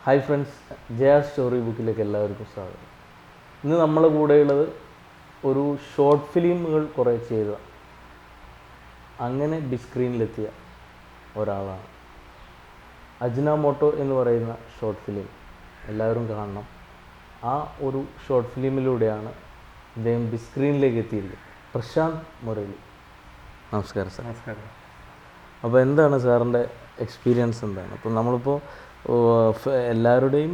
Hi friends, Jaya story ബുക്കിലേക്ക് എല്ലാവർക്കും സ്വാഗതം. ഇന്ന് നമ്മളെ കൂടെയുള്ളത് ഒരു ഷോർട്ട് ഫിലിമുകൾ കുറേ ചെയ്ത അങ്ങനെ ബിഗ് സ്ക്രീനിലെത്തിയ ഒരാളാണ്. അജിനോമോട്ടോ എന്ന് പറയുന്ന ഷോർട്ട് ഫിലിം എല്ലാവരും കാണണം. ആ ഒരു ഷോർട്ട് ഫിലിമിലൂടെയാണ് ഇദ്ദേഹം ബിഗ് സ്ക്രീനിലേക്ക് എത്തിയിരിക്കുന്നത്. പ്രശാന്ത് മുരളി, നമസ്കാരം സാർ. നമസ്കാരം. അപ്പോൾ എന്താണ് സാറിൻ്റെ എക്സ്പീരിയൻസ് എന്താണ്? അപ്പോൾ നമ്മളിപ്പോൾ എല്ലാവരുടെയും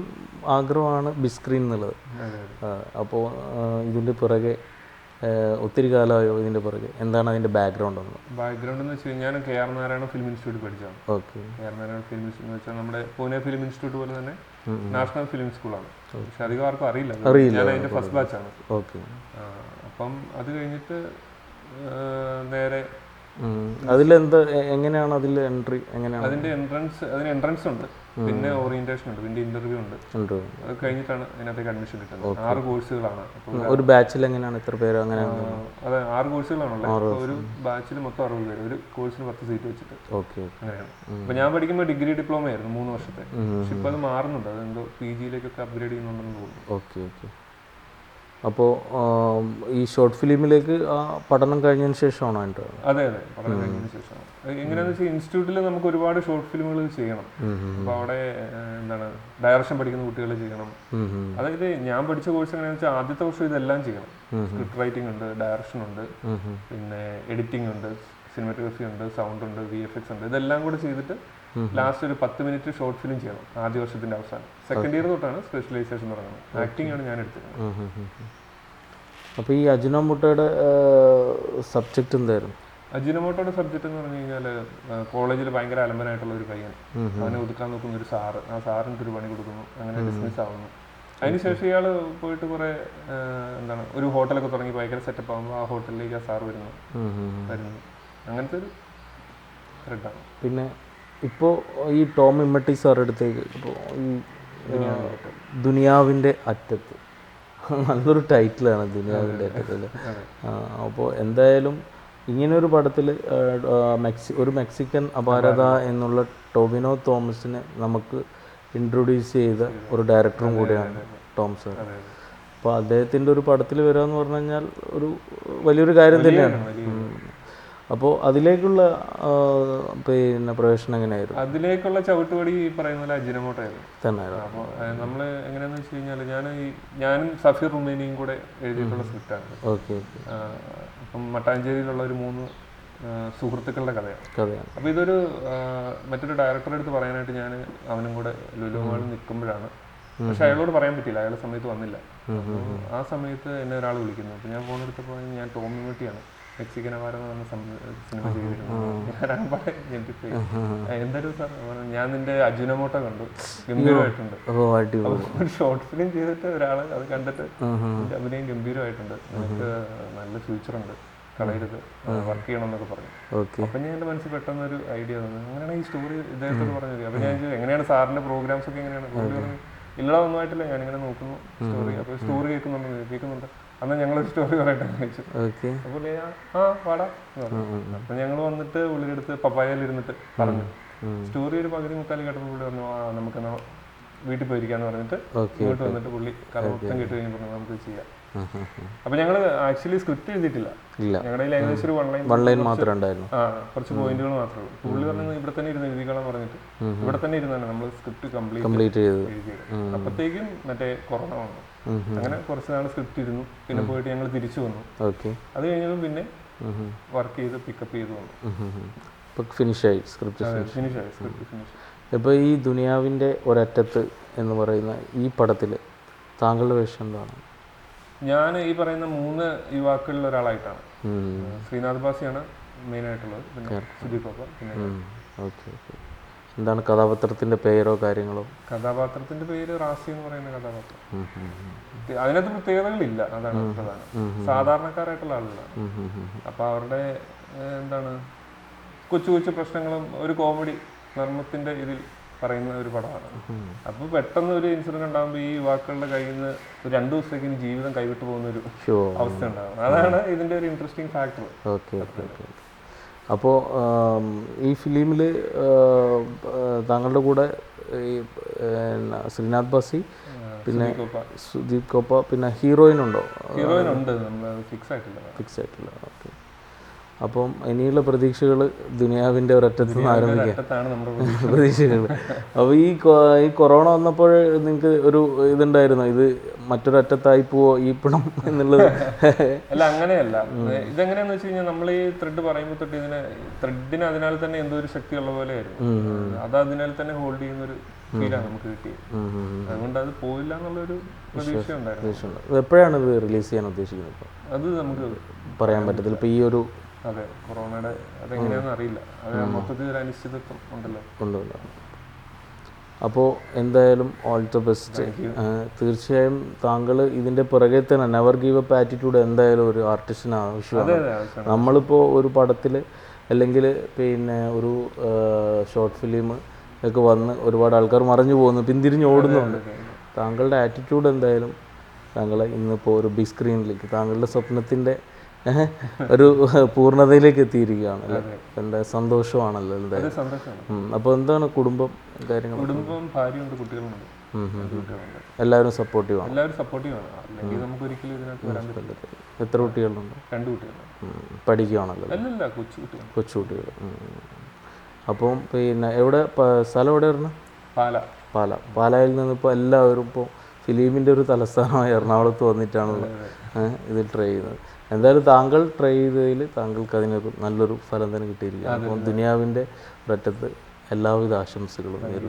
ആഗ്രഹമാണ് ബിഗ് സ്ക്രീൻ എന്നുള്ളത്. അപ്പോൾ ഇതിൻ്റെ പുറകെ ഒത്തിരി കാലമായോ ഇതിൻ്റെ പുറകെ? എന്താണ് അതിൻ്റെ ബാക്ക്ഗ്രൗണ്ട് എന്ന് വെച്ച് കഴിഞ്ഞാൽ ഞാൻ കെ.ആർ. നാരായണ ഫിലിം ഇൻസ്റ്റിറ്റ്യൂട്ട് പഠിച്ചതാണ്. Okay. K R. Narayana film institute എന്ന് വെച്ചാൽ നമ്മുടെ പൂനെ ഫിലിം ഇൻസ്റ്റിറ്റ്യൂട്ട് പോലെ തന്നെ നാഷണൽ ഫിലിം സ്കൂളാണ്. പക്ഷെ അധികം ആർക്കും അറിയില്ല. ഞാൻ അതിൻ്റെ ഫസ്റ്റ് ബാച്ചാണ്. ഓക്കെ. അപ്പം അത് കഴിഞ്ഞിട്ട് നേരെ അതിലെന്താ, എങ്ങനെയാണ് അതിൽ എൻട്രി? എങ്ങനെയാണ് അതിന് എൻട്രൻസ് ഉണ്ട്, പിന്നെ ഓറിയന്റേഷൻ ഉണ്ട്, പിന്നെ ഇന്റർവ്യൂ ഉണ്ട്. അത് കഴിഞ്ഞിട്ടാണ് അതിനകത്തേക്ക് അഡ്മിഷൻ കിട്ടുന്നത്. 6 കോഴ്സുകളാണ്. ഒരു ബാച്ചിൽ എങ്ങനെയാണ് എത്ര പേര്? അങ്ങനെ അതെ, 6 കോഴ്സുകളാണുള്ളത്. ഒരു ബാച്ചിൽ മൊത്തം 60 പേര്, ഒരു കോഴ്സിന് 10 സീറ്റ് വെച്ചിട്ട്. ഓക്കെ. അങ്ങനെയാണ്. അപ്പൊ ഞാൻ പഠിക്കുമ്പോൾ ഡിഗ്രി ഡിപ്ലോമ ആയിരുന്നു 3 വർഷത്തെ. പക്ഷെ ഇപ്പൊ അത് മാറുന്നുണ്ട്, അതെന്തോ PG-യിലേക്കൊക്കെ അപ്ഗ്രേഡ് ചെയ്യുന്നുണ്ടെന്ന് തോന്നുന്നു. Okay okay. അപ്പോൾ ഈ ഷോർട്ട് ഫിലിമിലേക്ക് പഠനം കഴിഞ്ഞതിന് ശേഷമാണോ എൻ്റെ? അതെ അതെ, പഠനം കഴിഞ്ഞതിന് ശേഷമാണ്. എങ്ങനെയാണെന്ന് വെച്ചാൽ ഇൻസ്റ്റിറ്റ്യൂട്ടിൽ നമുക്ക് ഒരുപാട് ഷോർട്ട് ഫിലിമുകൾ ചെയ്യണം. അപ്പോൾ അവിടെ എന്താണ് ഡയറക്ഷൻ പഠിക്കുന്ന കുട്ടികൾ ചെയ്യണം. അതായത് ഞാൻ പഠിച്ച കോഴ്സ് എങ്ങനെയാണെന്ന് വെച്ചാൽ ആദ്യത്തെ വർഷം ഇതെല്ലാം ചെയ്യണം. സ്ക്രിപ്റ്റ് റൈറ്റിംഗ് ഉണ്ട്, ഡയറക്ഷൻ ഉണ്ട്, പിന്നെ എഡിറ്റിംഗ് ഉണ്ട്, സിനിമാറ്റോഗ്രഫി ഉണ്ട്, സൗണ്ട് ഉണ്ട്, VFX ഉണ്ട്. ഇതെല്ലാം കൂടെ ചെയ്തിട്ട് ലാസ്റ്റ് ഒരു 10 മിനിറ്റ് ഷോർട്ട് ഫിലിം ചെയ്യണം ആദ്യ വർഷത്തിന്റെ അവസാനം. സെക്കൻഡ് ഇയർ തൊട്ടാണ് സ്പെഷ്യലൈസേഷൻ തുടങ്ങുന്നത്. ആക്ടിംഗ് ആണ് ഞാൻ എടുത്തിരുന്നത്. അപ്പോൾ ഈ അജിനോമോട്ടോയുടെ സബ്ജക്റ്റ് എന്തായിരുന്നു? അജിനോമോട്ടോയുടെ സബ്ജക്റ്റ് എന്ന് പറഞ്ഞു കഴിഞ്ഞാൽ കോളേജിൽ ഭയങ്കര അലമ്പനായിട്ടുള്ള ഒരു പയ്യൻ, അവനെ ഒതുക്കാൻ നോക്കുന്ന ഒരു സാറ്. ആ സാറിന് ഒരു പണി കൊടുക്കുന്നു, അങ്ങനെ ഡിസ്മിസ് ആവുന്നു. അതിനുശേഷം ഇയാൾ പോയിട്ട് കുറെ എന്താണ് ഒരു ഹോട്ടലൊക്കെ തുടങ്ങി ഭയങ്കര സെറ്റപ്പ് ആകുമ്പോൾ ആ ഹോട്ടലിലേക്ക് ആ സാറ് വരുന്നു. അങ്ങനത്തെ ഒരു ത്രെഡാണ്. പിന്നെ ഇപ്പോൾ ഈ ടോം ഇമ്മട്ടി സാറുടെ അടുത്തേക്ക് ഇപ്പോൾ ഈ ദുനിയാവിൻ്റെ അറ്റത്ത്, നല്ലൊരു ടൈറ്റിലാണ് ദുനിയാവിൻ്റെ അറ്റത്തിൽ. അപ്പോൾ എന്തായാലും ഇങ്ങനൊരു പടത്തിൽ ഒരു മെക്സിക്കൻ അപാരത എന്നുള്ള ടോബിനോ തോമസിനെ നമുക്ക് ഇൻട്രൊഡ്യൂസ് ചെയ്ത ഒരു ഡയറക്ടറും കൂടിയാണ് ടോം സാർ. അപ്പോൾ അദ്ദേഹത്തിൻ്റെ ഒരു പടത്തിൽ വരിക എന്ന് പറഞ്ഞു കഴിഞ്ഞാൽ ഒരു വലിയൊരു കാര്യം തന്നെയാണ്. അപ്പോൾ അതിലേക്കുള്ള പിന്നെ പ്രവേശനം എങ്ങനെയായിരുന്നു? അതിലേക്കുള്ള ചവിട്ടുപടി ഈ പറയുന്ന പോലെ അജിനോമോട്ടോ ആയിരുന്നു തന്നെ. അപ്പോൾ നമ്മൾ എങ്ങനെയാന്ന് വെച്ച് കഴിഞ്ഞാൽ ഞാനും സഫീർ റുമേനിയും കൂടെ എഴുതിയിട്ടുള്ള സ്ക്രിപ്റ്റാണ്. ഓക്കെ. അപ്പം മട്ടാഞ്ചേരിയിലുള്ള ഒരു 3 സുഹൃത്തുക്കളുടെ കഥയാണ്. അപ്പോൾ ഇതൊരു മറ്റൊരു ഡയറക്ടറെ അടുത്ത് പറയാനായിട്ട് ഞാൻ അവനും കൂടെ ലുലു മാളിൽ നിൽക്കുമ്പോഴാണ്. പക്ഷെ അയാളോട് പറയാൻ പറ്റില്ല, അയാളുടെ സമയത്ത് വന്നില്ല. ആ സമയത്ത് എന്നെ ഒരാൾ വിളിക്കുന്നു. അപ്പോൾ ഞാൻ ഫോൺ എടുത്തപ്പോൾ ഞാൻ ടോം ഇമ്മട്ടിയാണ് മെക്സിക്കൻ അപാരം എന്ന് പറഞ്ഞ സിനിമ ചെയ്തിരുന്നത്. എന്തായാലും സാർ, ഞാൻ നിന്റെ അജിനോമോട്ടോ കണ്ടു, ഗംഭീരമായിട്ടുണ്ട്. ഒരു ഷോർട്ട് ഫിലിം ചെയ്തിട്ട് ഒരാള് അത് കണ്ടിട്ട് നിന്റെ അഭിനയം ഗംഭീരമായിട്ടുണ്ട്, നിനക്ക് നല്ല ഫ്യൂച്ചറുണ്ട്, കളയരുത്, വർക്ക് ചെയ്യണം എന്നൊക്കെ പറഞ്ഞു. അപ്പൊ ഞാൻ എന്റെ മനസ്സിൽ പെട്ടെന്ന് ഒരു ഐഡിയ തന്നു. അങ്ങനെയാണ് ഈ സ്റ്റോറി ഇദ്ദേഹത്തോട് പറഞ്ഞത്. അപ്പൊ ഞാൻ എങ്ങനെയാണ് സാറിന്റെ പ്രോഗ്രാംസ് ഒക്കെ എങ്ങനെയാണ്? ഇല്ല, ഒന്നുമായിട്ടില്ല, ഞാനിങ്ങനെ നോക്കുന്നു സ്റ്റോറി. അപ്പൊ സ്റ്റോറി കേൾക്കുന്നുണ്ട്. അന്ന് ഞങ്ങളൊരു സ്റ്റോറി പറയട്ടെ ചോദിച്ചു. അപ്പോൾ പാടാ. അപ്പൊ ഞങ്ങൾ വന്നിട്ട് പുള്ളിയുടെ അടുത്ത് പപ്പായയിലിരുന്നിട്ട് പറഞ്ഞു. സ്റ്റോറി ഒരു പകുതി മുക്കാൽ കേട്ടപ്പോൾ പുള്ളി പറഞ്ഞു, നമുക്ക് വീട്ടിൽ പോയിരിക്കാന്ന് പറഞ്ഞിട്ട് ഇങ്ങോട്ട് വന്നിട്ട് പുള്ളി കഥ മൊത്തം കേട്ട് കഴിഞ്ഞ് പറഞ്ഞു നമുക്ക് ചെയ്യാം. അപ്പൊ ഞങ്ങള് ആക്ച്വലി സ്ക്രിപ്റ്റ് എഴുതിയിട്ടില്ല. ഞങ്ങളുടെ ഏകദേശം ഒരു വൺ ലൈൻ മാത്രമേ ഉണ്ടായിരുന്നു. കുറച്ച് പോയിന്റുകൾ മാത്രമേ ഉള്ളൂ. പുള്ളി പറഞ്ഞത് ഇവിടെ തന്നെ ഇരുന്ന് എഴുതിക്കോളാൻ പറഞ്ഞിട്ട് ഇവിടെ തന്നെ ഇരുന്നാണ് നമ്മൾ സ്ക്രിപ്റ്റ് കംപ്ലീറ്റ് എഴുതിയത്. അപ്പത്തേക്കും മറ്റേ കൊറോണ വന്നു. അങ്ങനെ കുറച്ച് നാൾ സ്ക്രിപ്റ്റ് ഇരുന്നു. പിന്നെ പോയിട്ട് ഞങ്ങൾ തിരിച്ചു വന്നു. അത് കഴിഞ്ഞതും പിന്നെ വർക്ക് ചെയ്ത് പിക്കപ്പ് ചെയ്ത് വന്നു. ഫിനിഷായി സ്ക്രിപ്റ്റ്. ഇപ്പോൾ ഈ ദുനിയാവിൻ്റെ ഒരറ്റത്ത് എന്ന് പറയുന്ന ഈ പടത്തിൽ താങ്കളുടെ വേഷം എന്താണ്? ഞാൻ ഈ പറയുന്ന 3 യുവാക്കളിൽ ഒരാളായിട്ടാണ്. ശ്രീനാഥ് ബാസിയാണ് മെയിൻ ആയിട്ടുള്ളത്, പിന്നെ സുദീപ് പപ്പ, പിന്നെ. എന്താണ് കഥാപാത്രത്തിന്റെ പേരോ കാര്യങ്ങളോ? കഥാപാത്രത്തിന്റെ പേര് റാസി എന്ന് പറയുന്ന കഥാപാത്രം. അതിനകത്ത് പ്രത്യേകതകളില്ല, അതാണ് പ്രധാനം. സാധാരണക്കാരായിട്ടുള്ള ആളുകളാണ്. അപ്പൊ അവരുടെ എന്താണ് കൊച്ചു കൊച്ചു പ്രശ്നങ്ങളും ഒരു കോമഡി നർമ്മത്തിന്റെ ഇതിൽ പറയുന്ന ഒരു പടമാണ്. അപ്പൊ പെട്ടെന്ന് ഒരു ഇൻസിഡന്റ് ഉണ്ടാകുമ്പോൾ ഈ യുവാക്കളുടെ കയ്യിൽ നിന്ന് 2 ദിവസത്തേക്ക് ജീവിതം കൈവിട്ടു പോകുന്ന ഒരു അവസ്ഥ ഉണ്ടാകും. അതാണ് ഇതിന്റെ ഒരു ഇൻട്രസ്റ്റിംഗ് ഫാക്ടർ. അപ്പോൾ ഈ ഫിലിമിൽ താങ്കളുടെ കൂടെ ഈ ശ്രീനാഥ് ബാസി, പിന്നെ സുദീപ് കോപ്പ, പിന്നെ ഹീറോയിൻ ഉണ്ടോ? ഉണ്ട്, ഫിക്സ് ആയിട്ടില്ല. ഓക്കെ. അപ്പം ഇനിയുള്ള പ്രതീക്ഷകൾ ദുനിയാവിൻ്റെ ഒരറ്റത്ത് നിന്ന് ആരംഭിക്കാം പ്രതീക്ഷകൾ. അപ്പോൾ ഈ കൊറോണ വന്നപ്പോൾ നിങ്ങൾക്ക് ഒരു ഇതുണ്ടായിരുന്നു, ഇത് മറ്റൊരറ്റത്തായി പോവോ ഈ പിണം എന്നുള്ളത്? അല്ല, അങ്ങനെയല്ല. ഇതെങ്ങനെയാന്ന് വെച്ച് കഴിഞ്ഞാൽ നമ്മൾ ഈ ത്രെഡ് പറയുമ്പോൾ തൊട്ട് ത്രെഡിന് അതിനാൽ തന്നെ എന്തോ ഒരു ശക്തിയുള്ള പോലെ ആയിരുന്നു. അത് അതിനാൽ തന്നെ ഹോൾഡ് ചെയ്യുന്ന ഒരു ഫീലാണ് നമുക്ക് കിട്ടിയത്. അതുകൊണ്ട് അത് പോയില്ല എന്നുള്ളൊരു പ്രതീക്ഷ ഉണ്ടായിരുന്നു. എപ്പോഴാണ് ഇത് റിലീസ് ചെയ്യാൻ ഉദ്ദേശിക്കുന്നത്? അത് നമുക്ക് പറയാൻ പറ്റത്തില്ല. ഇപ്പോൾ ഈ ഒരു അതെ, കൊറോണയുടെ അതെങ്ങനെയാണെന്ന് അറിയില്ല. അത് മൊത്തത്തിൽ ഒരു അനിശ്ചിതത്വം ഉണ്ടല്ലോ. അപ്പോൾ എന്തായാലും ഓൾ ദ ബെസ്റ്റ്. തീർച്ചയായും താങ്കൾ ഇതിൻ്റെ പുറകെ തന്നെ നെവർ ഗീവ് അപ്പ് ആറ്റിറ്റ്യൂഡ് എന്തായാലും ഒരു ആർട്ടിസ്റ്റിന് ആവശ്യമാണ്. നമ്മളിപ്പോൾ ഒരു പടത്തിൽ അല്ലെങ്കിൽ പിന്നെ ഒരു ഷോർട്ട് ഫിലിം ഒക്കെ വന്ന് ഒരുപാട് ആൾക്കാർ മറിഞ്ഞു പോകുന്നു, പിന്തിരിഞ്ഞ് ഓടുന്നുണ്ട്. താങ്കളുടെ ആറ്റിറ്റ്യൂഡ് എന്തായാലും താങ്കളെ ഇന്നിപ്പോൾ ഒരു ബിഗ് സ്ക്രീനിലേക്ക് താങ്കളുടെ സ്വപ്നത്തിൻ്റെ ഒരു പൂർണ്ണതയിലേക്ക് എത്തിയിരിക്കുകയാണ് അല്ലേ? എന്താ സന്തോഷമാണല്ലോ എന്തായാലും. അപ്പോൾ എന്താണ് കുടുംബം കാര്യങ്ങൾ? കുടുംബം, ഭാര്യയുണ്ട്, കുട്ടികളുണ്ട്. എല്ലാവരും സപ്പോർട്ടീവാണ്? അല്ലെങ്കിൽ നമുക്ക് ഒരിക്കലും ഇതിനകത്ത് വരാൻ പറ്റില്ല. എത്ര കുട്ടികളുണ്ട്? 2 കുട്ടികളുണ്ട്. പഠിക്കുകയാണല്ലോ? അല്ലല്ല, കൊച്ചുകുട്ടികൾ. അപ്പം പിന്നെ എവിടെ സ്ഥലം എവിടെ വരുന്നത്? പാലായിൽ നിന്നിപ്പോൾ എല്ലാവരും ഇപ്പോൾ ഫിലിമിൻ്റെ ഒരു തലസ്ഥാനമായ എറണാകുളത്ത് വന്നിട്ടാണ് ഇത് ട്രൈ ചെയ്യുന്നത്. എന്തായാലും താങ്കൾ ട്രൈ ചെയ്തതിൽ താങ്കൾക്ക് അതിനൊരു നല്ലൊരു ഫലം തന്നെ കിട്ടിയിരിക്കുകയാണ്. അപ്പം ദുനിയാവിൻ്റെ ഒരറ്റത്ത് എല്ലാവിധ ആശംസകളും നേരുന്നു.